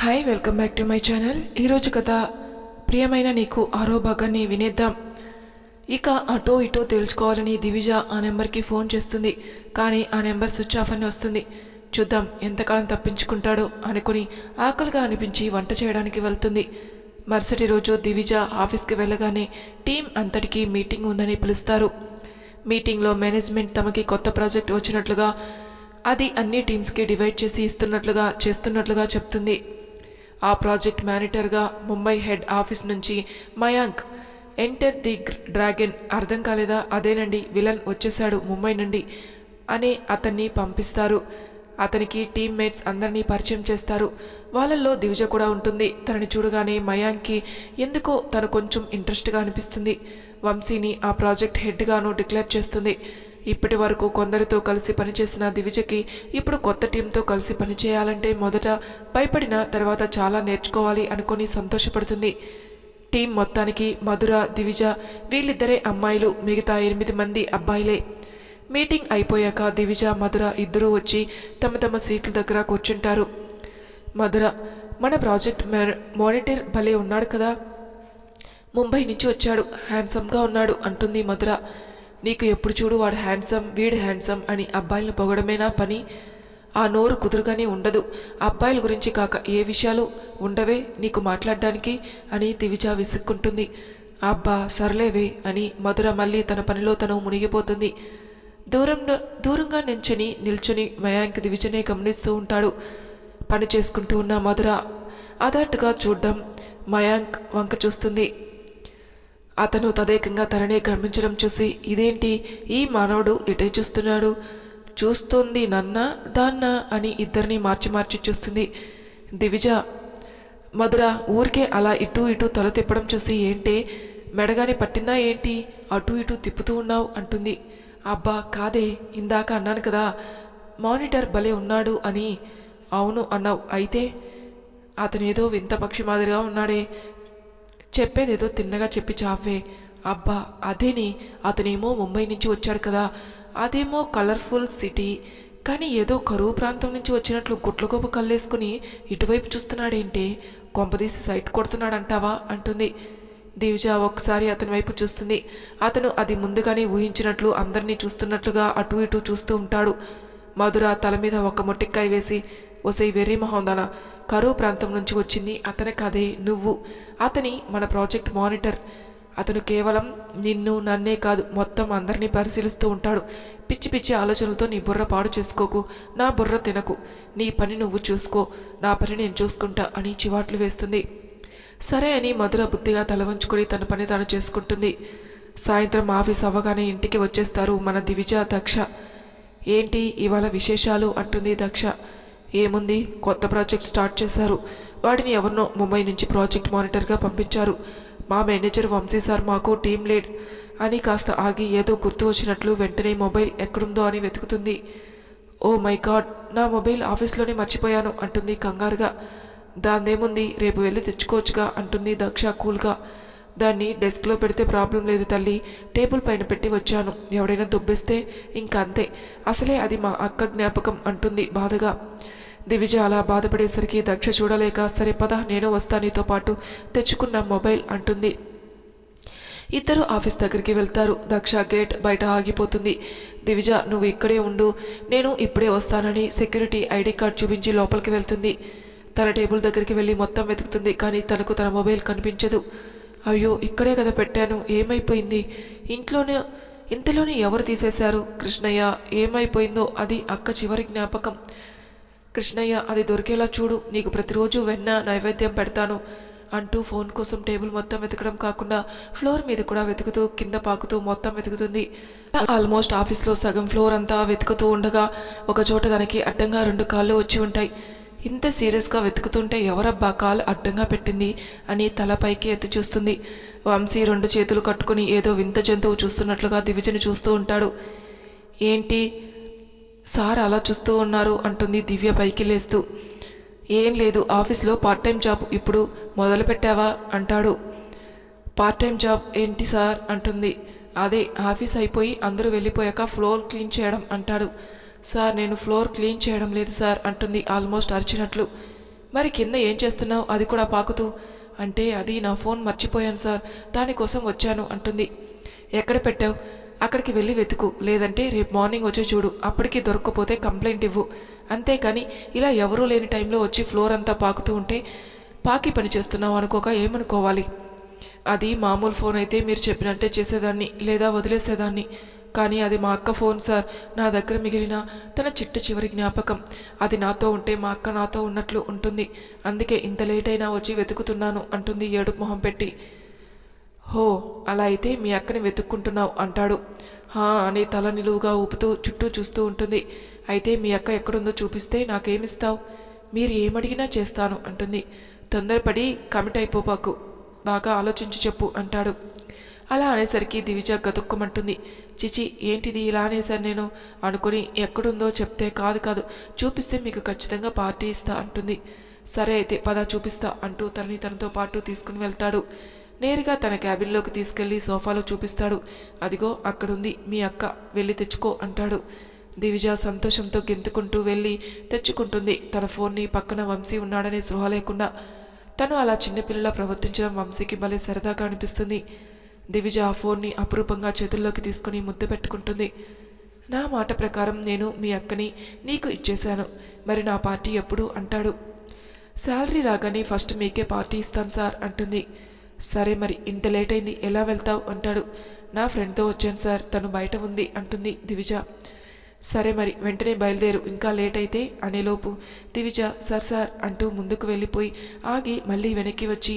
Hi welcome back to my channel. ఈరోజు కథ ప్రియమైన నీకు ఆరో భాగాన్ని వినేద్దాం. ఇక అటో ఇటో తెలుసుకోవాలని దివిజ ఆ నెంబర్కి ఫోన్ చేస్తుంది. కానీ ఆ నెంబర్ స్విచ్ ఆఫ్ అని వస్తుంది. చూద్దాం ఎంతకాలం తప్పించుకుంటాడో అనుకుని ఆకలిగా అనిపించి వంట చేయడానికి వెళ్తుంది. మరుసటి రోజు దివిజ ఆఫీస్కి వెళ్ళగానే టీం అంతటికీ మీటింగ్ ఉందని పిలుస్తారు. మీటింగ్లో మేనేజ్మెంట్ తమకి కొత్త ప్రాజెక్ట్ వచ్చినట్లుగా అది అన్ని టీమ్స్కి డివైడ్ చేసి చేస్తున్నట్లుగా చెప్తుంది. ఆ ప్రాజెక్ట్ మేనేటర్గా ముంబై హెడ్ ఆఫీస్ నుంచి మయాంక్ ఎంటర్ ది డ్రాగన్, అర్థం కాలేదా? అదేనండి, విలన్ వచ్చేశాడు ముంబై నుండి అని అతన్ని పంపిస్తారు. అతనికి టీమ్మేట్స్ అందరినీ పరిచయం చేస్తారు. వాళ్ళల్లో దివిజ కూడా ఉంటుంది. తనని చూడగానే మయాంక్కి ఎందుకో తను కొంచెం ఇంట్రెస్ట్గా అనిపిస్తుంది. వంశీని ఆ ప్రాజెక్ట్ హెడ్గాను డిక్లేర్ చేస్తుంది. ఇప్పటి వరకు కొందరితో కలిసి పనిచేసిన దివిజకి ఇప్పుడు కొత్త టీంతో కలిసి పనిచేయాలంటే మొదట భయపడిన తర్వాత చాలా నేర్చుకోవాలి అనుకొని సంతోషపడుతుంది. టీం మొత్తానికి మధుర, దివిజ వీళ్ళిద్దరే అమ్మాయిలు, మిగతా 8 మంది అబ్బాయిలే. మీటింగ్ అయిపోయాక దివిజ, మధుర ఇద్దరూ వచ్చి తమ తమ సీట్ల దగ్గర కూర్చుంటారు. మధుర, మన ప్రాజెక్ట్ మానిటర్ భలే ఉన్నాడు కదా, ముంబై నుంచి వచ్చాడు, హ్యాండ్సమ్గా ఉన్నాడు అంటుంది మధుర. నీకు ఎప్పుడు చూడు వాడు హ్యాండ్సమ్, వీడు హ్యాండ్సమ్ అని అబ్బాయిలను పొగడమేనా పని? ఆ నోరు కుదురుగానే ఉండదు. అబ్బాయిల గురించి కాక ఏ విషయాలు ఉండవే నీకు మాట్లాడడానికి అని దివిజ విసుక్కుంటుంది. అబ్బా సర్లేవే అని మధుర మళ్ళీ తన పనిలో తను మునిగిపోతుంది. దూరంగా నిల్చుని మయాంక్ దివిజనే గమనిస్తూ ఉంటాడు. పని చేసుకుంటూ ఉన్న మధుర అదట్టుగా చూడ్డం మయాంక్ వంక చూస్తుంది. అతను తదేకంగా తననే గమనించడం చూసి ఇదేంటి ఈ మానవుడు ఇటే చూస్తున్నాడు, చూస్తోంది నన్నా దాన్నా అని ఇద్దరిని మార్చి చూస్తుంది. దివిజ, మధుర ఊరికే అలా ఇటు ఇటు తల తిప్పడం చూసి ఏంటే మెడగాని పట్టిందా ఏంటి, అటు ఇటు తిప్పుతూ ఉన్నావు అంటుంది. అబ్బా కాదే, ఇందాక అన్నాను కదా మానిటర్ భలే ఉన్నాడు అని. అవును అన్నావు, అయితే అతనేదో వింత పక్షి మాదిరిగా ఉన్నాడే, చెప్పేదేదో తిన్నగా చెప్పి చావే. అబ్బా అదేని, అతనేమో ముంబై నుంచి వచ్చాడు కదా, అదేమో కలర్ఫుల్ సిటీ, కానీ ఏదో కరువు ప్రాంతం నుంచి వచ్చినట్లు గుట్లగోప కళ్ళేసుకుని ఇటువైపు చూస్తున్నాడేంటే, కొంపదీసి సైట్ కొడుతున్నాడంటావా అంటుంది. దివిజ ఒక్కసారి అతని వైపు చూస్తుంది. అతను అది ముందుగానే ఊహించినట్లు అందరినీ చూస్తున్నట్లుగా అటు ఇటు చూస్తూ ఉంటాడు. మధుర తల మీద ఒక మొట్టికాయ వేసి, ఒసై వెర్రి మొహందానా, కరువు ప్రాంతం నుంచి వచ్చింది అతనే కాదే నువ్వు, అతని మన ప్రాజెక్ట్ మానిటర్. అతను కేవలం నిన్ను నన్నే కాదు మొత్తం అందరినీ పరిశీలిస్తూ ఉంటాడు. పిచ్చి పిచ్చి ఆలోచనలతో నీ బుర్ర పాడు చేసుకోకు, నా బుర్ర తినకు, నీ పని నువ్వు చూసుకో, నా పని నేను చూసుకుంటా అని చివాట్లు వేస్తుంది. సరే అని మధుర బుద్ధిగా తల వంచుకొని తన పని తాను చేసుకుంటుంది. సాయంత్రం ఆఫీస్ అవ్వగానే ఇంటికి వచ్చేస్తారు మన దివిజ, దక్ష. ఏంటి ఇవాళ విశేషాలు అంటుంది దక్ష. ఏముంది, కొత్త ప్రాజెక్ట్ స్టార్ట్ చేశారు, వాడిని ఎవరినో ముంబై నుంచి ప్రాజెక్ట్ మానిటర్గా పంపించారు. మా మేనేజర్ వంశీ సార్ మాకు టీం లీడ్ అని కాస్త ఆగి ఏదో గుర్తు వచ్చినట్లు వెంటనే మొబైల్ ఎక్కడుందో అని వెతుకుతుంది. ఓ మై గాడ్, నా మొబైల్ ఆఫీస్లోనే మర్చిపోయాను అంటుంది కంగారుగా. దాందేముంది, రేపు వెళ్ళి తెచ్చుకోవచ్చుగా అంటుంది దక్ష కూల్గా. దాన్ని డెస్క్లో పెడితే ప్రాబ్లం లేదు తల్లి, టేబుల్ పైన పెట్టి వచ్చాను, ఎవడైనా దుబ్బేస్తే ఇంకంతే, అసలే అది మా అక్క జ్ఞాపకం అంటుంది బాధగా. దివిజ అలా బాధపడేసరికి దక్ష చూడలేక సరే పద నేను వస్తా నీతో పాటు, తెచ్చుకున్న మొబైల్ అంటుంది. ఇద్దరు ఆఫీస్ దగ్గరికి వెళ్తారు. దక్ష గేట్ బయట ఆగిపోతుంది. దివిజ నువ్వు ఇక్కడే ఉండు, నేను ఇప్పుడే వస్తానని సెక్యూరిటీ ఐడి కార్డ్ చూపించి లోపలికి వెళ్తుంది. తన టేబుల్ దగ్గరికి వెళ్ళి మొత్తం వెతుకుతుంది. కానీ తనకు తన మొబైల్ కనిపించదు. అయ్యో ఇక్కడే కదా పెట్టాను, ఏమైపోయింది, ఇంతలోనే ఎవరు తీసేశారు? కృష్ణయ్య, ఏమైపోయిందో అది అక్క చివరి జ్ఞాపకం. కృష్ణయ్య అది దొరికేలా చూడు, నీకు ప్రతిరోజు వెన్న నైవేద్యం పెడతాను అంటూ ఫోన్ కోసం టేబుల్ మొత్తం వెతకడం కాకుండా ఫ్లోర్ మీద కూడా వెతుకుతూ కింద పాకుతూ మొత్తం వెతుకుతుంది. ఆల్మోస్ట్ ఆఫీస్లో సగం ఫ్లోర్ అంతా వెతుకుతూ ఉండగా ఒక చోట తనకి అడ్డంగా 2 కాళ్ళు వచ్చి ఉంటాయి. ఇంత సీరియస్గా వెతుకుతుంటే ఎవరబ్బా కాలు అడ్డంగా పెట్టింది అని తల పైకి ఎత్తి చూస్తుంది. వంశీ 2 చేతులు కట్టుకుని ఏదో వింత జంతువు చూస్తున్నట్లుగా దివిజని చూస్తూ ఉంటాడు. ఏంటి సార్ అలా చూస్తూ ఉన్నారు అంటుంది దివ్య పైకి లేస్తూ. ఏం లేదు, ఆఫీస్లో పార్ట్ టైం జాబ్ ఇప్పుడు మొదలు పెట్టావా అంటాడు. పార్ట్ టైం జాబ్ ఏంటి సార్ అంటుంది. అదే ఆఫీస్ అయిపోయి అందరూ వెళ్ళిపోయాక ఫ్లోర్ క్లీన్ చేయడం అంటాడు. సార్ నేను ఫ్లోర్ క్లీన్ చేయడం లేదు సార్ అంటుంది ఆల్మోస్ట్ అరిచినట్లు. మరి కింద ఏం చేస్తున్నావు అది కూడా పాకుతూ? అంటే అది నా ఫోన్ మర్చిపోయాను సార్, దానికోసం వచ్చాను అంటుంది. ఎక్కడ పెట్టావు? అక్కడికి వెళ్ళి వెతుకు, లేదంటే రేపు మార్నింగ్ వచ్చి చూడు, అప్పటికి దొరక్కపోతే కంప్లైంట్ ఇవ్వు. అంతేకాని ఇలా ఎవరూ లేని టైంలో వచ్చి ఫ్లోర్ అంతా పాకుతూ ఉంటే పాకి పని చేస్తున్నావు అనుకోక ఏమనుకోవాలి? అది మామూలు ఫోన్ అయితే మీరు చెప్పినట్టే చేసేదాన్ని, లేదా వదిలేసేదాన్ని. కానీ అది మా అక్క ఫోన్ సార్, నా దగ్గర మిగిలిన తన చిట్ట చివరి జ్ఞాపకం. అది నాతో ఉంటే మా అక్క నాతో ఉన్నట్లు ఉంటుంది. అందుకే ఇంత లేట్ అయినా వచ్చి వెతుకుతున్నాను అంటుంది ఏడుపు మొహం పెట్టి. హో, అలా అయితే మీ అక్కని వెతుక్కుంటున్నావు అంటాడు. హా అని తల నిలువుగా ఊపుతూ చుట్టూ చూస్తూ ఉంటుంది. అయితే మీ అక్క ఎక్కడుందో చూపిస్తే నాకేమిస్తావు? మీరు ఏమడిగినా చేస్తాను అంటుంది. తొందరపడి కమిట్ అయిపోబాకు, బాగా ఆలోచించి చెప్పు అంటాడు. అలా అనేసరికి దివిజ గతుక్కుమంటుంది. చిచి, ఏంటిది ఇలా అనేసాను నేను అనుకుని, ఎక్కడుందో చెప్తే కాదు చూపిస్తే మీకు ఖచ్చితంగా పార్టీ ఇస్తా అంటుంది. సరే అయితే పద చూపిస్తా అంటూ తనని తనతో పాటు తీసుకుని వెళ్తాడు. నేరుగా తన క్యాబిన్లోకి తీసుకెళ్లి సోఫాలో చూపిస్తాడు. అదిగో అక్కడుంది మీ అక్క, వెళ్ళి తెచ్చుకో అంటాడు. దివిజ సంతోషంతో గెంతుకుంటూ వెళ్ళి తెచ్చుకుంటుంది. తన ఫోన్ని పక్కన వంశీ ఉన్నాడనే స్పృహ లేకుండా. తను అలా చిన్నపిల్లలా ప్రవర్తించడం వంశీకి భలే సరదాగా అనిపిస్తుంది. దివిజ ఆ ఫోన్ని అపురూపంగా చేతుల్లోకి తీసుకుని ముద్దు పెట్టుకుంటుంది. నా మాట ప్రకారం నేను మీ అక్కని నీకు ఇచ్చేశాను, మరి నా పార్టీ ఎప్పుడు అంటాడు. శాలరీ రాగానే ఫస్ట్ మీకే పార్టీ ఇస్తాను సార్ అంటుంది. సరే మరి ఇంత లేట్ అయింది, ఎలా వెళ్తావు అంటాడు. నా ఫ్రెండ్తో వచ్చాను సార్, తను బయట ఉంది అంటుంది దివిజ. సరే మరి వెంటనే బయలుదేరు, ఇంకా లేట్ అయితే అనేలోపు దివిజ సార్ అంటూ ముందుకు వెళ్ళిపోయి ఆగి మళ్ళీ వెనక్కి వచ్చి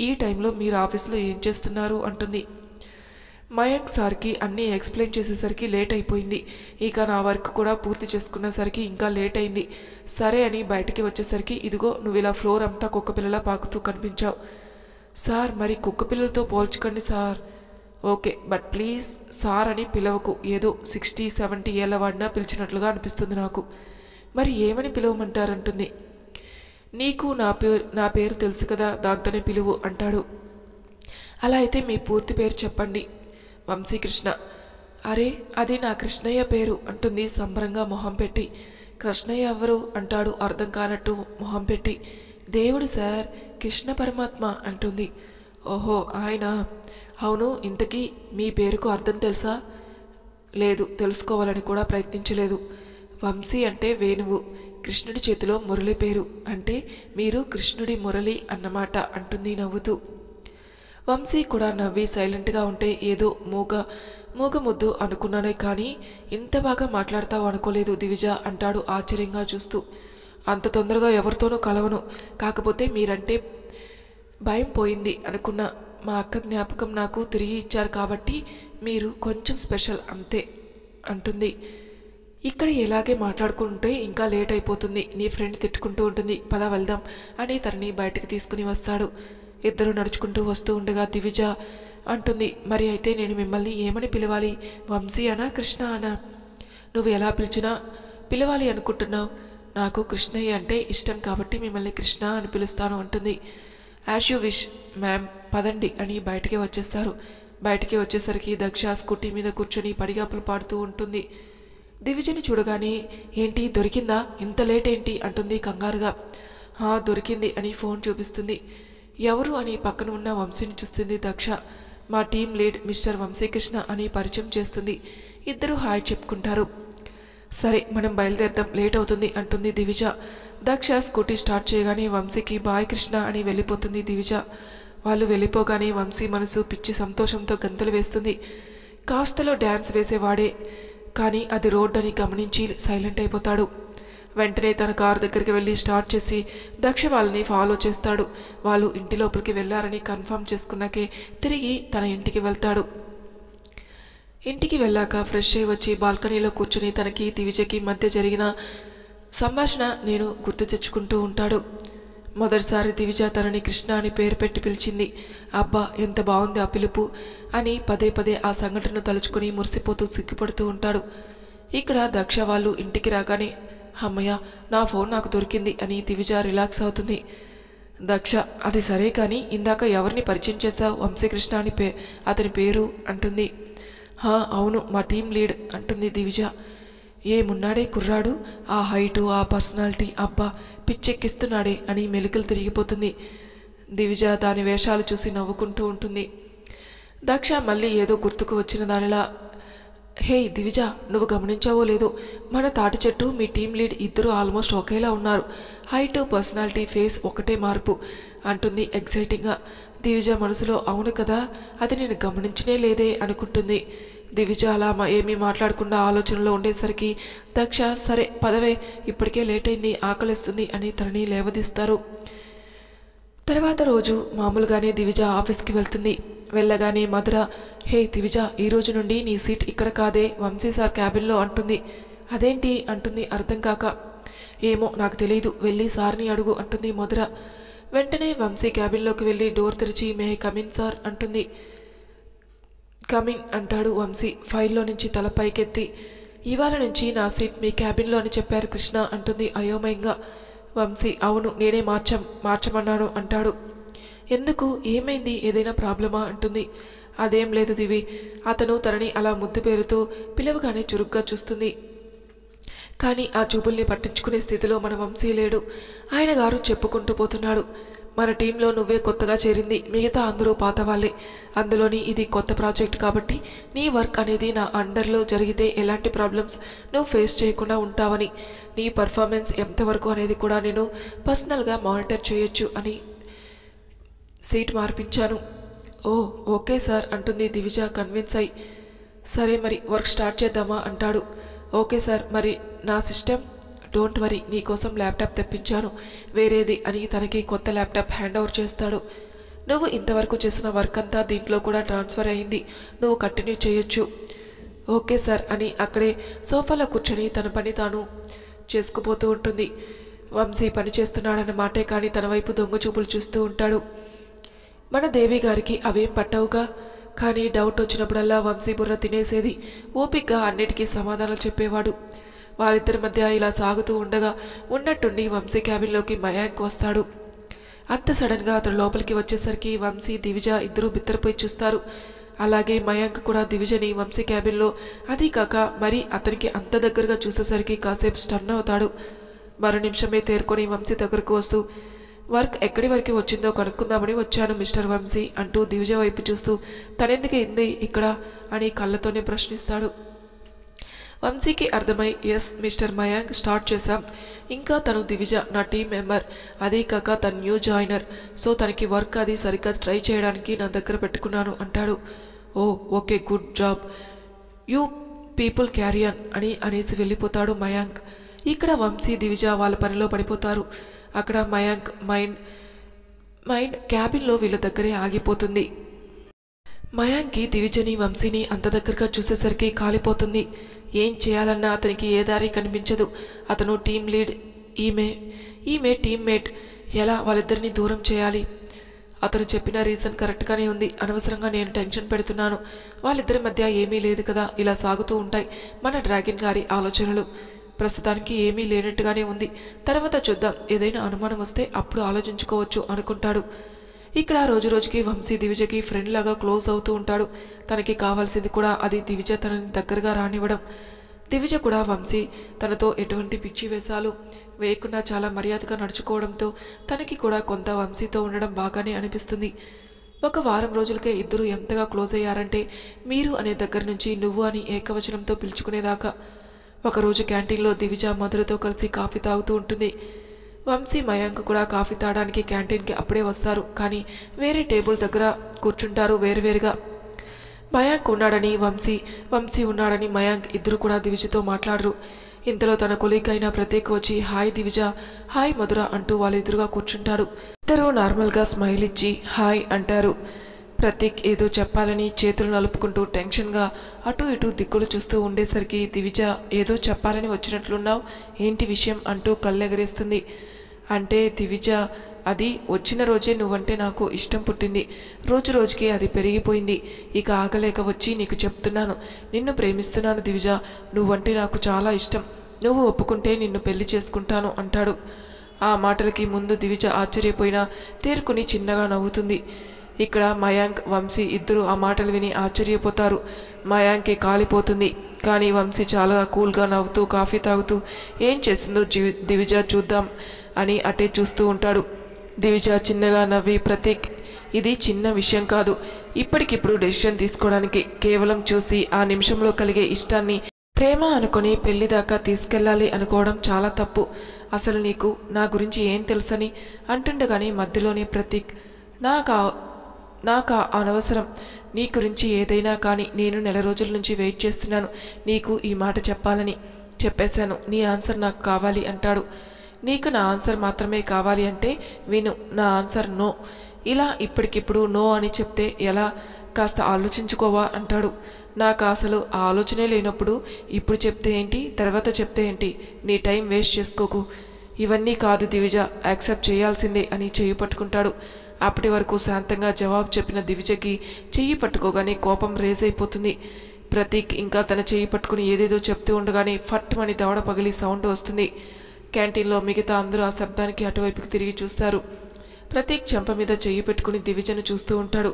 ఈ టైంలో మీరు ఆఫీస్లో ఏం చేస్తున్నారు అంటుంది. మయాంక్ సార్కి అన్నీ ఎక్స్ప్లెయిన్ చేసేసరికి లేట్ అయిపోయింది. ఇక నా వర్క్ కూడా పూర్తి చేసుకునేసరికి ఇంకా లేట్ అయింది. సరే అని బయటికి వచ్చేసరికి ఇదిగో నువ్వు ఇలా ఫ్లోర్ అంతా కుక్కపిల్లలా పాకుతూ కనిపించావు. సార్ మరి కుక్కపిల్లలతో పోల్చుకోండి sir. Okay, but please sir అని పిలవకు, ఏదో 60-70 ఏళ్ళ వాడినా పిలిచినట్లుగా అనిపిస్తుంది నాకు. మరి ఏమని పిలవమంటారంటుంది. నీకు నా పేరు తెలుసు కదా, దాంతోనే పిలువు అంటాడు. అలా అయితే మీ పూర్తి పేరు చెప్పండి. వంశీకృష్ణ. అరే, అది నా కృష్ణయ్య పేరు అంటుంది సంబరంగా మొహం పెట్టి. కృష్ణయ్య ఎవరు అంటాడు అర్థం కానట్టు మొహం పెట్టి. దేవుడు సార్, కృష్ణ పరమాత్మ అంటుంది. ఓహో ఆయన, అవును ఇంతకీ మీ పేరుకు అర్థం తెలుసా? లేదు, తెలుసుకోవాలని కూడా ప్రయత్నించలేదు. వంశీ అంటే వేణువు, కృష్ణుడి చేతిలో మురళి పేరు, అంటే మీరు కృష్ణుడి మురళి అన్నమాట అంటుంది నవ్వుతూ. వంశీ కూడా నవ్వి సైలెంట్గా ఉంటే ఏదో మూగముద్దు అనుకున్నానే కానీ ఇంత బాగా మాట్లాడతావు అనుకోలేదు దివిజ అంటాడు ఆశ్చర్యంగా చూస్తూ. అంత తొందరగా ఎవరితోనూ కలవను, కాకపోతే మీరంటే భయం పోయింది అనుకున్నా. మా అక్క జ్ఞాపకం నాకు తిరిగి ఇచ్చారు కాబట్టి మీరు కొంచెం స్పెషల్ అంతే అంటుంది. ఇక్కడ ఇలాగే మాట్లాడుకుంటే ఇంకా లేట్ అయిపోతుంది, నీ ఫ్రెండ్ తిట్టుకుంటూ ఉంటుంది, పద వెళ్దాం అని తనని బయటకు తీసుకుని వస్తాడు. ఇద్దరు నడుచుకుంటూ వస్తూ ఉండగా దివిజ అంటుంది, మరి అయితే నేను మిమ్మల్ని ఏమని పిలవాలి? వంశీ అనా కృష్ణ అనా? నువ్వు ఎలా పిలిచినా పిలవాలి అనుకుంటున్నావు. నాకు కృష్ణయ్య అంటే ఇష్టం కాబట్టి మిమ్మల్ని కృష్ణ అని పిలుస్తాను అంటుంది. యాజ్ యూ విష్ మ్యామ్, పదండి అని బయటికి వచ్చేస్తారు. బయటికి వచ్చేసరికి దక్ష స్కూటీ మీద కూర్చొని పడిగాపులు పాడుతూ ఉంటుంది. దివిజని చూడగానే ఏంటి దొరికిందా, ఇంత లేట్ ఏంటి అంటుంది కంగారుగా. దొరికింది అని ఫోన్ చూపిస్తుంది. ఎవరు అని పక్కన ఉన్న వంశీని చూస్తుంది దక్ష. మా టీం లీడ్ మిస్టర్ వంశీకృష్ణ అని పరిచయం చేస్తుంది. ఇద్దరు హాయ్ చెప్పుకుంటారు. సరే మనం బయలుదేరదాం, లేట్ అవుతుంది అంటుంది దివిజ. దక్ష స్కూటీ స్టార్ట్ చేయగానే వంశీకి బాయ్ కృష్ణ అని వెళ్ళిపోతుంది దివిజ. వాళ్ళు వెళ్ళిపోగానే వంశీ మనసు పిచ్చి సంతోషంతో గంతులు వేస్తుంది. కాస్తలో డ్యాన్స్ వేసేవాడే కానీ అది రోడ్ అని గమనించి సైలెంట్ అయిపోతాడు. వెంటనే తన కారు దగ్గరికి వెళ్ళి స్టార్ట్ చేసి దక్ష వాళ్ళని ఫాలో చేస్తాడు. వాళ్ళు ఇంటి లోపలికి వెళ్ళారని కన్ఫర్మ్ చేసుకున్నాకే తిరిగి తన ఇంటికి వెళ్తాడు. ఇంటికి వెళ్ళాక ఫ్రెష్ అయి వచ్చి బాల్కనీలో కూర్చుని తనకి దివిజకి మధ్య జరిగిన సంభాషణ నేను గుర్తు తెచ్చుకుంటూ ఉంటాడు. మొదటిసారి దివిజ తనని కృష్ణ అని పేరు పెట్టి పిలిచింది. అబ్బా ఎంత బాగుంది ఆ పిలుపు అని పదే పదే ఆ సంఘటనను తలుచుకుని మురిసిపోతూ సిగ్గుపడుతూ ఉంటాడు. ఇక్కడ దక్ష వాళ్ళు ఇంటికి రాగానే అమ్మయ్య నా ఫోన్ నాకు దొరికింది అని దివిజ రిలాక్స్ అవుతుంది. దక్ష, అది సరే కానీ ఇందాక ఎవరిని పరిచయం చేశావు? వంశీకృష్ణ అని అతని పేరు అంటుంది. అవును మా టీం లీడ్ అంటుంది దివిజ. ఏమున్నాడే కుర్రాడు, ఆ హైటు ఆ పర్సనాలిటీ, అబ్బా పిచ్చెక్కిస్తున్నాడే అని మెలికలు తిరిగిపోతుంది. దివిజ దాని వేషాలు చూసి నవ్వుకుంటూ ఉంటుంది. దక్ష మళ్ళీ ఏదో గుర్తుకు వచ్చిన దానిలా, హే దివిజ, నువ్వు గమనించావో లేదో, మన తాటి చెట్టు మీ టీం లీడ్ ఇద్దరు ఆల్మోస్ట్ ఒకేలా ఉన్నారు. హైటు పర్సనాలిటీ ఫేస్ ఒకటే మార్పు అంటుంది ఎగ్జైటింగ్గా. దివిజ మనసులో అవును కదా, అది నేను గమనించనే లేదే అనుకుంటుంది. దివిజ అలా ఏమీ మాట్లాడకుండా ఆలోచనలో ఉండేసరికి దక్ష సరే పదవే, ఇప్పటికే లేట్ అయింది, ఆకలిస్తుంది అని తనని లేవదీస్తారు. తర్వాత రోజు మామూలుగానే దివిజ ఆఫీస్కి వెళ్తుంది. వెళ్ళగానే మధుర, హే దివిజ, ఈ రోజు నుండి నీ సీట్ ఇక్కడ కాదే, వంశీ సార్ క్యాబిన్లో అంటుంది. అదేంటి అంటుంది అర్థం కాక. ఏమో నాకు తెలియదు, వెళ్ళి సార్ని అడుగు అంటుంది మధుర. వెంటనే వంశీ క్యాబిన్లోకి వెళ్ళి డోర్ తెరిచి మే కమిన్ సార్ అంటుంది. కమిన్ అంటాడు వంశీ ఫైల్లో నుంచి తల పైకెత్తి. ఇవాళ నుంచి నా సీట్ మీ క్యాబిన్లో అని చెప్పారు కృష్ణ అంటుంది అయోమయంగా. వంశీ అవును, నేనే మార్చమన్నాను అంటాడు. ఎందుకు, ఏమైంది, ఏదైనా ప్రాబ్లమా అంటుంది. అదేం లేదు దివి, అతను తనని అలా ముద్దు పేరుతో పిలవగానే చురుగ్గా చూస్తుంది. కానీ ఆ చూపుల్ని పట్టించుకునే స్థితిలో మన వంశీ లేడు. ఆయన గారు చెప్పుకుంటూ పోతున్నాడు, మన టీంలో నువ్వే కొత్తగా చేరింది, మిగతా అందరూ పాత వాళ్ళే. అందులోని ఇది కొత్త ప్రాజెక్ట్ కాబట్టి నీ వర్క్ అనేది నా అండర్లో జరిగితే ఎలాంటి ప్రాబ్లమ్స్ నువ్వు ఫేస్ చేయకుండా ఉంటావని, నీ పర్ఫార్మెన్స్ ఎంతవరకు అనేది కూడా నేను పర్సనల్గా మానిటర్ చేయొచ్చు అని సీట్ మార్పించాను. ఓ ఓకే సార్ అంటుంది దివిజ కన్విన్స్ అయి. సరే మరి వర్క్ స్టార్ట్ చేద్దామా అంటాడు. ఓకే సార్, మరి నా సిస్టమ్? డోంట్ వరీ, నీకోసం ల్యాప్టాప్ తెప్పించాను, వేరేది అని తనకి కొత్త ల్యాప్టాప్ హ్యాండ్ ఓవర్ చేస్తాడు. నువ్వు ఇంతవరకు చేసిన వర్క్ అంతా దీంట్లో కూడా ట్రాన్స్ఫర్ అయింది, నువ్వు కంటిన్యూ చేయొచ్చు. ఓకే సార్ అని అక్కడే సోఫాలో కూర్చొని తన పని తాను చేసుకుపోతూ ఉంటుంది. వంశీ పని చేస్తున్నాడన్న మాటే కానీ తన వైపు దొంగ చూపులు చూస్తూ ఉంటాడు. మన దేవి గారికి అవేం పట్టవుగా, కానీ డౌట్ వచ్చినప్పుడల్లా వంశీ బుర్ర తినేసేది. ఓపిగ్గా అన్నిటికీ సమాధానం చెప్పేవాడు. వారిద్దరి మధ్య ఇలా సాగుతూ ఉండగా ఉన్నట్టుండి వంశీ క్యాబిన్లోకి మయాంక్ వస్తాడు. అంత సడన్గా అతను లోపలికి వచ్చేసరికి వంశీ దివిజ ఇద్దరూ బిత్తరపోయి చూస్తారు. అలాగే మయాంక్ కూడా దివిజని వంశీ క్యాబిన్లో, అదీ కాక మరి అతనికి అంత దగ్గరగా చూసేసరికి కాసేపు స్టన్ అవుతాడు. మరో నిమిషమే తేరుకొని వంశీ దగ్గరకు వస్తూ, వర్క్ ఎక్కడి వరకు వచ్చిందో కనుక్కుందామని వచ్చాను మిస్టర్ వంశీ అంటూ దివిజ వైపు చూస్తూ, తనెందుకు ఇంది ఇక్కడ అని కళ్ళతోనే ప్రశ్నిస్తాడు. వంశీకి అర్థమై, ఎస్ మిస్టర్ మయాంక్, స్టార్ట్ చేశాం. ఇంకా తను దివిజ నా టీం మెంబర్, అదే కాక తను న్యూ జాయినర్, సో తనకి వర్క్ అది సరిగ్గా ట్రై చేయడానికి నా దగ్గర పెట్టుకున్నాను అంటాడు. Oh okay, good job, you people carry on అనేసి వెళ్ళిపోతాడు మయాంక్. ఇక్కడ వంశీ దివిజ వాళ్ళ పనిలో పడిపోతారు. అక్కడ మయాంక్ మైండ్ క్యాబిన్లో వీళ్ళ దగ్గరే ఆగిపోతుంది. మయాంక్కి దివిజని వంశీని అంత దగ్గరగా చూసేసరికి కాలిపోతుంది. ఏం చేయాలన్నా అతనికి ఏ దారి కనిపించదు. అతను టీం లీడ్, ఈమె టీమ్మేట్, ఎలా వాళ్ళిద్దరినీ దూరం చేయాలి? అతను చెప్పిన రీజన్ కరెక్ట్గానే ఉంది, అనవసరంగా నేను టెన్షన్ పెడుతున్నాను. వాళ్ళిద్దరి మధ్య ఏమీ లేదు కదా, ఇలా సాగుతూ ఉంటాయి మన డ్రాగన్ గారి ఆలోచనలు. ప్రస్తుతానికి ఏమీ లేనట్టుగానే ఉంది, తర్వాత చూద్దాం, ఏదైనా అనుమానం వస్తే అప్పుడు ఆలోచించుకోవచ్చు అనుకుంటాడు. ఇక్కడ రోజు రోజుకి వంశీ దివిజకి ఫ్రెండ్ లాగా క్లోజ్ అవుతూ ఉంటాడు. తనకి కావాల్సింది కూడా అది దివిజ తనని దగ్గరగా రానివ్వడం. దివిజ కూడా వంశీ తనతో ఎటువంటి పిచ్చి వేషాలు వేయకుండా చాలా మర్యాదగా నడుచుకోవడంతో తనకి కూడా కొంత వంశీతో ఉండడం బాగానే అనిపిస్తుంది. ఒక వారం రోజులకే ఇద్దరు ఎంతగా క్లోజ్ అయ్యారంటే మీరు అనే దగ్గర నుంచి నువ్వు అని ఏకవచనంతో పిలుచుకునేదాకా. ఒకరోజు క్యాంటీన్లో దివిజ మధురతో కలిసి కాఫీ తాగుతూ ఉంటుంది. వంశీ మయాంక్ కూడా కాఫీ తాగడానికి క్యాంటీన్కి అప్పుడే వస్తారు, కానీ వేరే టేబుల్ దగ్గర కూర్చుంటారు వేరువేరుగా. మయాంక్ ఉన్నాడని వంశీ ఉన్నాడని మయాంక్ ఇద్దరు కూడా దివిజతో మాట్లాడరు. ఇంతలో తన కొలీగ్ అయిన ప్రత్యేక్ వచ్చి హాయ్ దివిజ, హాయ్ మధుర అంటూ వాళ్ళిద్దరుగా కూర్చుంటారు. ఇద్దరు నార్మల్గా స్మైల్ ఇచ్చి హాయ్ అంటారు. ప్రతీక్ ఏదో చెప్పాలని చేతులు నలుపుకుంటూ టెన్షన్గా అటు ఇటు దిక్కులు చూస్తూ ఉండేసరికి దివిజ ఏదో చెప్పాలని వచ్చినట్లున్నావు, ఏంటి విషయం అంటూ కళ్ళెగరేస్తుంది. అంటే దివిజ, అది వచ్చిన రోజే నువ్వంటే నాకు ఇష్టం పుట్టింది, రోజు రోజుకి అది పెరిగిపోయింది, ఇక ఆగలేక వచ్చి నీకు చెప్తున్నాను, నిన్ను ప్రేమిస్తున్నాను దివిజ, నువ్వంటే నాకు చాలా ఇష్టం, నువ్వు ఒప్పుకుంటే నిన్ను పెళ్లి చేసుకుంటాను అంటాడు. ఆ మాటలకి ముందు దివిజ ఆశ్చర్యపోయినా తేరుకుని చిన్నగా నవ్వుతుంది. ఇక్కడ మయాంక్ వంశీ ఇద్దరు ఆ మాటలు విని ఆశ్చర్యపోతారు. మయాంక్కి కాలిపోతుంది. కానీ వంశీ చాలా కూల్గా నవ్వుతూ కాఫీ తాగుతూ ఏం చేస్తుందో దివిజ చూద్దాం అని అటే చూస్తూ ఉంటాడు. దివిజ చిన్నగా నవ్వి, ప్రతీక్ ఇది చిన్న విషయం కాదు, ఇప్పటికిప్పుడు డెసిషన్ తీసుకోవడానికి కేవలం చూసి ఆ నిమిషంలో కలిగే ఇష్టాన్ని ప్రేమ అనుకుని పెళ్లి దాకా తీసుకెళ్ళాలి అనుకోవడం చాలా తప్పు. అసలు నీకు నా గురించి ఏం తెలుసని అంటుండగానే మధ్యలోనే ప్రతీక్ నాకు అనవసరం నీ గురించి ఏదైనా కానీ, నేను నెల రోజుల నుంచి వెయిట్ చేస్తున్నాను నీకు ఈ మాట చెప్పాలని. చెప్పేశాను, నీ ఆన్సర్ నాకు కావాలి అంటాడు. నీకు నా ఆన్సర్ మాత్రమే కావాలి అంటే విను, నా ఆన్సర్ నో. ఇలా ఇప్పటికిప్పుడు నో అని చెప్తే ఎలా, కాస్త ఆలోచించుకోవా అంటాడు. నాకు అసలు ఆ ఆలోచనే లేనప్పుడు ఇప్పుడు చెప్తే ఏంటి, తర్వాత చెప్తే ఏంటి, నీ టైం వేస్ట్ చేసుకోకు. ఇవన్నీ కాదు దివిజ, యాక్సెప్ట్ చేయాల్సిందే అని చెయ్యి పట్టుకుంటాడు. అప్పటి వరకు శాంతంగా జవాబు చెప్పిన దివిజకి చెయ్యి పట్టుకోగానే కోపం రేజ్ అయిపోతుంది. ప్రతీక్ ఇంకా తన చెయ్యి పట్టుకుని ఏదేదో చెప్తూ ఉండగానే ఫట్ అని దవడ పగిలి సౌండ్ వస్తుంది. క్యాంటీన్లో మిగతా అందరూ ఆ శబ్దానికి అటువైపుకి తిరిగి చూస్తారు. ప్రతీక్ చెంప మీద చెయ్యి పెట్టుకుని దివిజను చూస్తూ ఉంటాడు.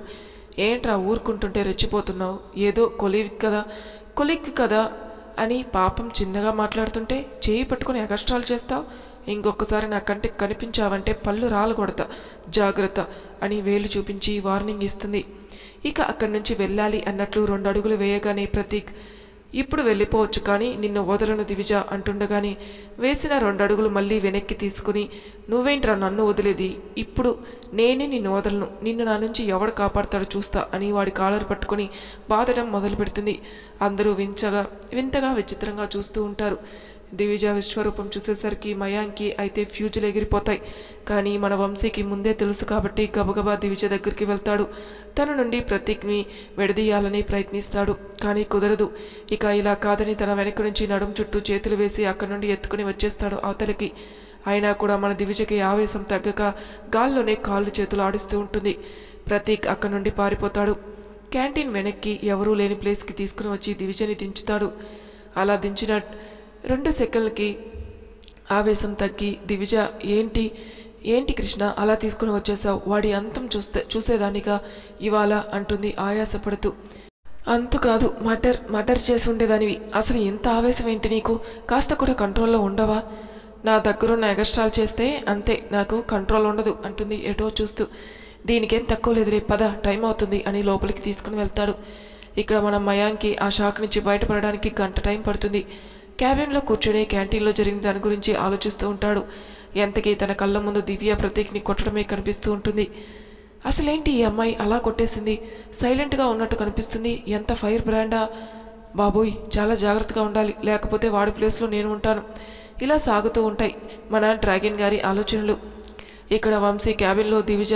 ఏంట్రా ఊరుకుంటుంటే రెచ్చిపోతున్నావు, ఏదో కొలిక్ కదా అని పాపం చిన్నగా మాట్లాడుతుంటే చెయ్యి పట్టుకుని ఎగస్ట్రాలు చేస్తావు. ఇంకొకసారి నా కంటికి కనిపించావంటే పళ్ళు రాలగొడతా, జాగ్రత్త అని వేలు చూపించి వార్నింగ్ ఇస్తుంది. ఇక అక్కడి నుంచి వెళ్ళాలి అన్నట్లు 2 అడుగులు వేయగానే ప్రతీక్ ఇప్పుడు వెళ్ళిపోవచ్చు కానీ నిన్ను వదలను దివిజ అంటుండగానే వేసిన 2 అడుగులు మళ్ళీ వెనక్కి తీసుకుని, నువ్వేంట్రా నన్ను వదిలేది, ఇప్పుడు నేనే నిన్ను వదలను, నిన్ను నా నుంచి ఎవడు కాపాడతాడో చూస్తా అని వాడి కాలర్ పట్టుకుని బాధడం మొదలు పెడుతుంది. అందరూ వింతగా విచిత్రంగా చూస్తూ ఉంటారు. దివిజ విశ్వరూపం చూసేసరికి మయాంక్కి అయితే ఫ్యూజులు ఎగిరిపోతాయి. కానీ మన వంశీకి ముందే తెలుసు కాబట్టి గబగబా దివిజ దగ్గరికి వెళ్తాడు. తన నుండి ప్రతీక్ని విడదీయాలని ప్రయత్నిస్తాడు, కానీ కుదరదు. ఇక ఇలా కాదని తన వెనక నుంచి నడుం చుట్టూ చేతులు వేసి అక్కడి నుండి ఎత్తుకుని వచ్చేస్తాడు అవతలికి. అయినా కూడా మన దివిజకి ఆవేశం తగ్గక గాల్లోనే కాళ్ళు చేతులు ఆడిస్తూ ఉంటుంది. ప్రతీక్ అక్కడి నుండి పారిపోతాడు. క్యాంటీన్ వెనక్కి ఎవరూ లేని ప్లేస్కి తీసుకుని వచ్చి దివిజని దించుతాడు. అలా దించిన 2 సెకండ్లకి ఆవేశం తగ్గి, దివిజ ఏంటి కృష్ణ అలా తీసుకుని వచ్చేసావు, వాడి అంతం చూసేదానిగా ఇవాళ అంటుంది ఆయాసపడుతూ. అంతుకాదు, మర్డర్ చేసి ఉండేదానివి, అసలు ఎంత ఆవేశం ఏంటి నీకు, కాస్త కూడా కంట్రోల్లో ఉండవా, నా దగ్గరున్న ఎగస్ట్రాల్ చేస్తే అంతే, నాకు కంట్రోల్ ఉండదు అంటుంది ఎటో చూస్తూ. దీనికేం తక్కువ లేదు, రేపు పద టైం అవుతుంది అని లోపలికి తీసుకుని వెళ్తాడు. ఇక్కడ మన మయాంక్కి ఆ షాక్ నుంచి బయటపడడానికి 1 గంట టైం పడుతుంది. క్యాబిన్లో కూర్చొని క్యాంటీన్లో జరిగిన దాని గురించి ఆలోచిస్తూ ఉంటాడు. ఎంతకీ తన కళ్ళ ముందు దివ్య ప్రతీక్ని కొట్టడమే కనిపిస్తూ ఉంటుంది. అసలేంటి ఈ అమ్మాయి అలా కొట్టేసింది, సైలెంట్గా ఉన్నట్టు కనిపిస్తుంది, ఎంత ఫైర్ బ్రాండా బాబోయ్, చాలా జాగ్రత్తగా ఉండాలి, లేకపోతే వాడి ప్లేస్లో నేను ఉంటాను. ఇలా సాగుతూ ఉంటాయి మన డ్రాగన్ గారి ఆలోచనలు. ఇక్కడ వంశీ క్యాబిన్లో దివిజ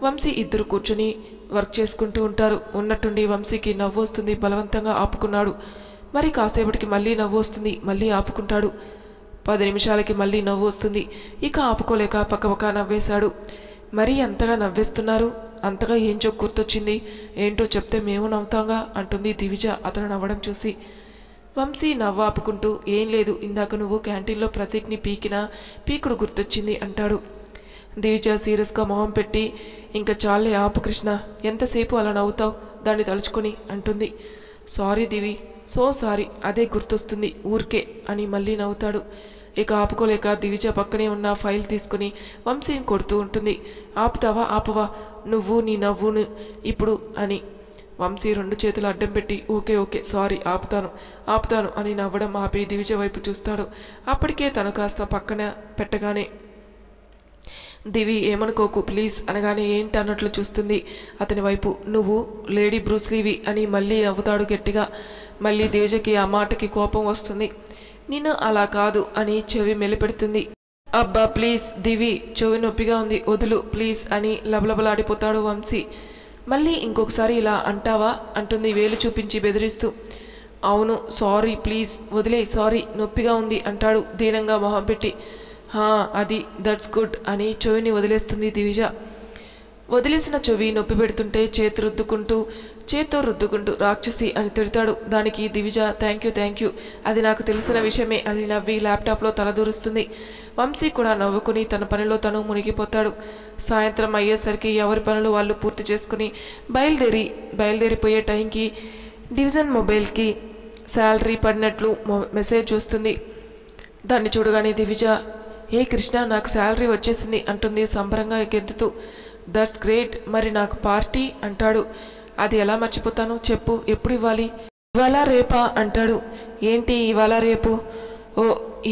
వంశీ ఇద్దరు కూర్చొని వర్క్ చేసుకుంటూ ఉంటారు. ఉన్నట్టుండి వంశీకి నవ్వు వస్తుంది, బలవంతంగా ఆపుకున్నాడు. మరి కాసేపటికి మళ్ళీ నవ్వు వస్తుంది, మళ్ళీ ఆపుకుంటాడు. 10 నిమిషాలకి మళ్ళీ నవ్వు వస్తుంది. ఇక ఆపుకోలేక పక్కపక్క నవ్వేశాడు. మరీ అంతగా నవ్వేస్తున్నారు, అంతగా ఏం గుర్తొచ్చింది, ఏంటో చెప్తే మేము నవ్వుతాంగా అంటుంది దివిజ అతను నవ్వడం చూసి. వంశీ నవ్వు ఆపుకుంటూ, ఏం లేదు, ఇందాక నువ్వు క్యాంటీన్లో ప్రతీక్ని పీకుడు గుర్తొచ్చింది అంటాడు. దివిజ సీరియస్గా మొహం పెట్టి, ఇంకా చాలే ఆపు కృష్ణ, ఎంతసేపు అలా నవ్వుతావు దాన్ని తలుచుకొని అంటుంది. సారీ దివి, సో సారీ, అదే గుర్తొస్తుంది ఊరికే అని మళ్ళీ నవ్వుతాడు. ఇక ఆపుకోలేక దివిజ పక్కనే ఉన్న ఫైల్ తీసుకుని వంశీని కొడుతూ ఉంటుంది. ఆపవా నువ్వు నీ నవ్వును ఇప్పుడు అని. వంశీ 2 చేతులు అడ్డం పెట్టి, ఓకే సారీ, ఆపుతాను అని నవ్వడం ఆపి దివిజ వైపు చూస్తాడు. అప్పటికే తను కాస్త పక్కన పెట్టగానే దివి ఏమనుకోకు ప్లీజ్ అనగానే ఏంటి అన్నట్లు చూస్తుంది అతని వైపు. నువ్వు లేడీ బ్రూస్లీవి అని మళ్ళీ నవ్వుతాడు గట్టిగా. మళ్ళీ దివిజకి ఆ మాటకి కోపం వస్తుంది. నిన్ను అలా కాదు అని చెవి మెలిపెడుతుంది. అబ్బా ప్లీజ్ దివి, చెవి నొప్పిగా ఉంది, వదులు ప్లీజ్ అని లబలబలాడిపోతాడు వంశీ. మళ్ళీ ఇంకొకసారి ఇలా అంటావా అంటుంది వేలు చూపించి బెదిరిస్తూ. అవును సారీ ప్లీజ్ వదిలే, సారీ నొప్పిగా ఉంది అంటాడు దీనంగా మొహం పెట్టి. అది దట్స్ గుడ్ అని చెవిని వదిలేస్తుంది దివిజ. వదిలేసిన చెవి నొప్పి పెడుతుంటే చేత్తో రుద్దుకుంటూ రాక్షసి అని తిడతాడు. దానికి దివిజ థ్యాంక్ యూ, అది నాకు తెలిసిన విషయమే అని నవ్వి ల్యాప్టాప్లో తలదూరుస్తుంది. వంశీ కూడా నవ్వుకుని తన పనిలో తను మునిగిపోతాడు. సాయంత్రం అయ్యేసరికి ఎవరి పనులు వాళ్ళు పూర్తి చేసుకుని బయలుదేరిపోయే టైంకి డివిజన్ మొబైల్కి శాలరీ పడినట్లు మెసేజ్ చూస్తుంది. దాన్ని చూడగానే దివిజ, ఏ కృష్ణ నాకు శాలరీ వచ్చేసింది అంటుంది సంబరంగా గెంతుతూ. దట్స్ గ్రేట్, మరి నాకు పార్టీ అంటాడు. అది ఎలా మర్చిపోతాను చెప్పు, ఎప్పుడు ఇవ్వాలి? ఇవాళ రేపా అంటాడు. ఏంటి ఇవాళ రేపు? ఓ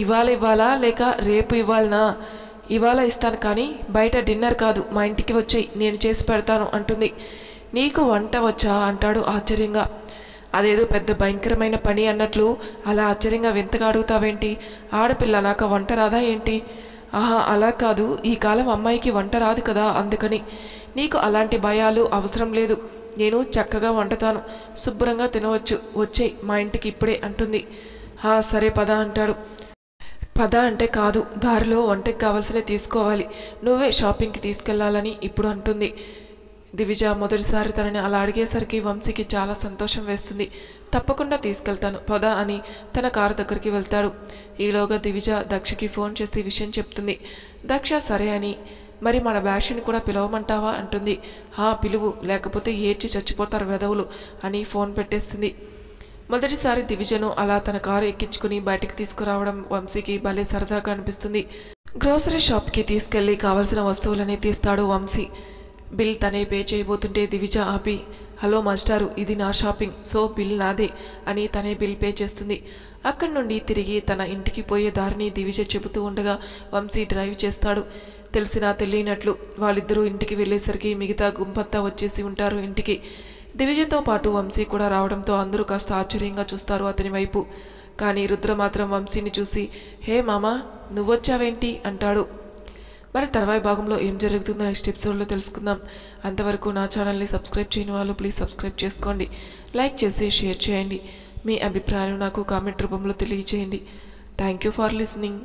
ఇవాళ లేక రేపు ఇవ్వాలనా? ఇవాళ ఇస్తాను, కానీ బయట డిన్నర్ కాదు, మా ఇంటికి వచ్చేయి, నేను చేసి పెడతాను అంటుంది. నీకు వంట వచ్చా అంటాడు ఆశ్చర్యంగా. అదేదో పెద్ద భయంకరమైన పని అన్నట్లు అలా ఆశ్చర్యంగా వింతగా అడుగుతావేంటి? ఆడపిల్ల నాకు వంట రాదా ఏంటి? ఆహా అలా కాదు, ఈ కాలం అమ్మాయికి వంట రాదు కదా, అందుకని. నీకు అలాంటి భయాలు అవసరం లేదు, నేను చక్కగా వండుతాను, శుభ్రంగా తినవచ్చు, వచ్చేయి మా ఇంటికి ఇప్పుడే అంటుంది. సరే పద అంటాడు. పద అంటే కాదు, దారిలో వంటకి కావాల్సినవి తీసుకోవాలి, నువ్వే షాపింగ్కి తీసుకెళ్లాలని ఇప్పుడు అంటుంది. దివిజ మొదటిసారి తనని అలా అడిగేసరికి వంశీకి చాలా సంతోషం వేస్తుంది. తప్పకుండా తీసుకెళ్తాను పద అని తన కారు దగ్గరికి వెళ్తాడు. ఈలోగా దివిజ దక్షకి ఫోన్ చేసి విషయం చెప్తుంది. దక్ష సరే అని, మరి మన బ్యాష్ని కూడా పిలవమంటావా అంటుంది. పిలువు, లేకపోతే ఏడ్చి చచ్చిపోతారు వెధవులు అని ఫోన్ పెట్టేస్తుంది. మొదటిసారి దివిజను అలా తన కారు ఎక్కించుకుని బయటికి తీసుకురావడం వంశీకి భలే సరదాగా అనిపిస్తుంది. గ్రోసరీ షాప్కి తీసుకెళ్లి కావలసిన వస్తువులని తీస్తాడు వంశీ. బిల్ తనే పే చేయబోతుంటే దివిజ ఆపి, హలో మాస్టారు, ఇది నా షాపింగ్, సో బిల్ నాదే అని తనే బిల్ పే చేస్తుంది. అక్కడి నుండి తిరిగి తన ఇంటికి పోయే దారిని దివిజ చెబుతూ ఉండగా వంశీ డ్రైవ్ చేస్తాడు. తెలిసినా తెలియనట్లు వాళ్ళిద్దరూ ఇంటికి వెళ్ళేసరికి మిగతా గుంపంతా వచ్చేసి ఉంటారు ఇంటికి. దివిజతో పాటు వంశీ కూడా రావడంతో అందరూ కాస్త ఆశ్చర్యంగా చూస్తారు అతని వైపు. కానీ రుద్ర మాత్రం వంశీని చూసి, హే మామా నువ్వొచ్చావేంటి అంటాడు. మరి తర్వాయి భాగంలో ఏం జరుగుతుందో నెక్స్ట్ ఎపిసోడ్లో తెలుసుకుందాం. అంతవరకు నా ఛానల్ని సబ్స్క్రైబ్ చేయని వాళ్ళు ప్లీజ్ సబ్స్క్రైబ్ చేసుకోండి, లైక్ చేసి షేర్ చేయండి, మీ అభిప్రాయాలు నాకు కామెంట్ రూపంలో తెలియజేయండి. Thank you for listening.